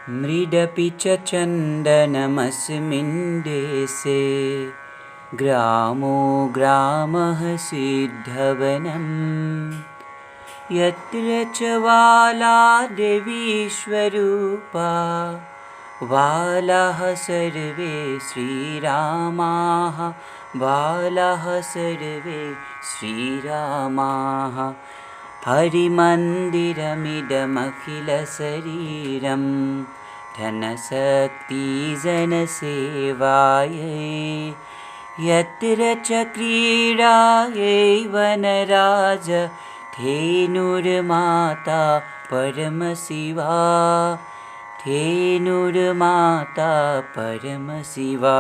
मृडपि च चन्दनमस्मिन् देशे ग्रामो ग्रामः सिद्धवनम् यत्र च वाला देवीश्वरूपा बालाः सर्वे श्रीरामाः बालाः सर्वे श्रीरामाः हरिमन्दिरमिदमखिलशरीरं धनशक्तिजनसेवायै यत्र च क्रीडायै वनराज धेनुर्माता परमशिवा धेनुर्माता परमशिवा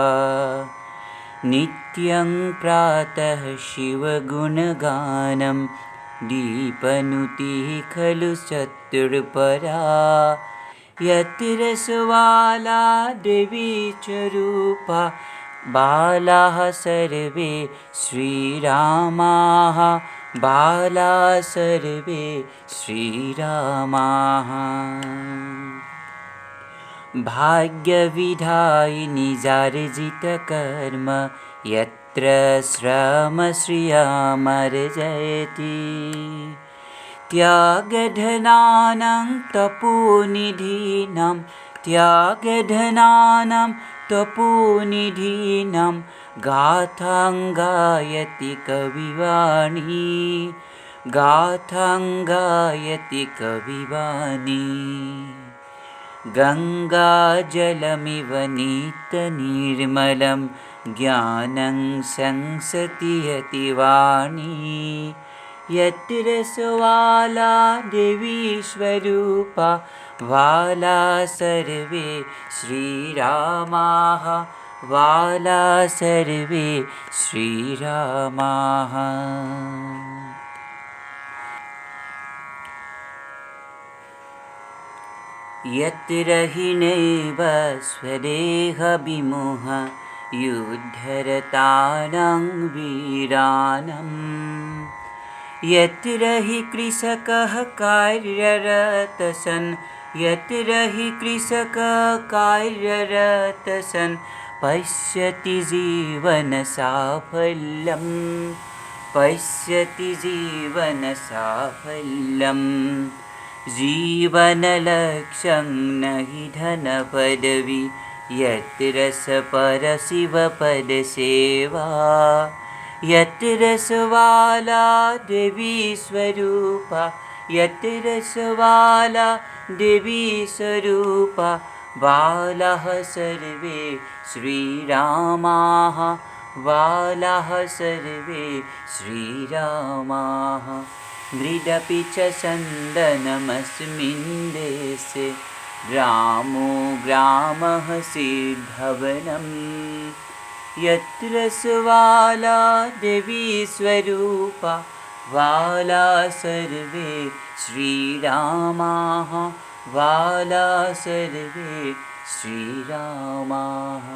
नित्यं प्रातः शिवगुणगानं दीपनुतिः खलु चतुर्परा यत्र सुवाला देवी च रूपा बालाः सर्वे श्रीरामाः बालाः सर्वे श्रीरामाः भाग्यविधायिनी जार्जितकर्म यत्र श्रमश्रियमर्जयति त्यागधनानां तपोनिधीनां त्यागधनानां तपोनिधीनां गाथां गायति कविवाणी गाथां गायति कविवाणी गङ्गाजलमिव नीतनिर्मलं ज्ञानं संसति यतिवाणी यत्र सुवाला देवीश्वरूपा वाला सर्वे श्रीरामाः वाला सर्वे श्रीरामाः यत्र हि नैव स्वदेहविमोह युद्धरतानां वीराणां यत्र हि कृषकः कार्यरतः सन् यत्र हि कृषकः कार्यरतः सन् पश्यति जीवनसाफल्यं पश्यति जीवनसाफल्यम् जीवनलक्ष्यं न हि धनपदवी यत्र स परशिवपदसेवा यत्र सवाला देवी स्वरूपा यत्र सवाला देवी स्वरूपा बालाः सर्वे श्रीरामाः बालाः सर्वे श्रीरामाः मृडपि च चन्दनमस्मिन् देशे ग्रामो ग्रामः सिद्धवनम् यत्र सुवाला देवी स्वरूपा वाला सर्वे श्रीरामाः वाला सर्वे श्रीरामाः।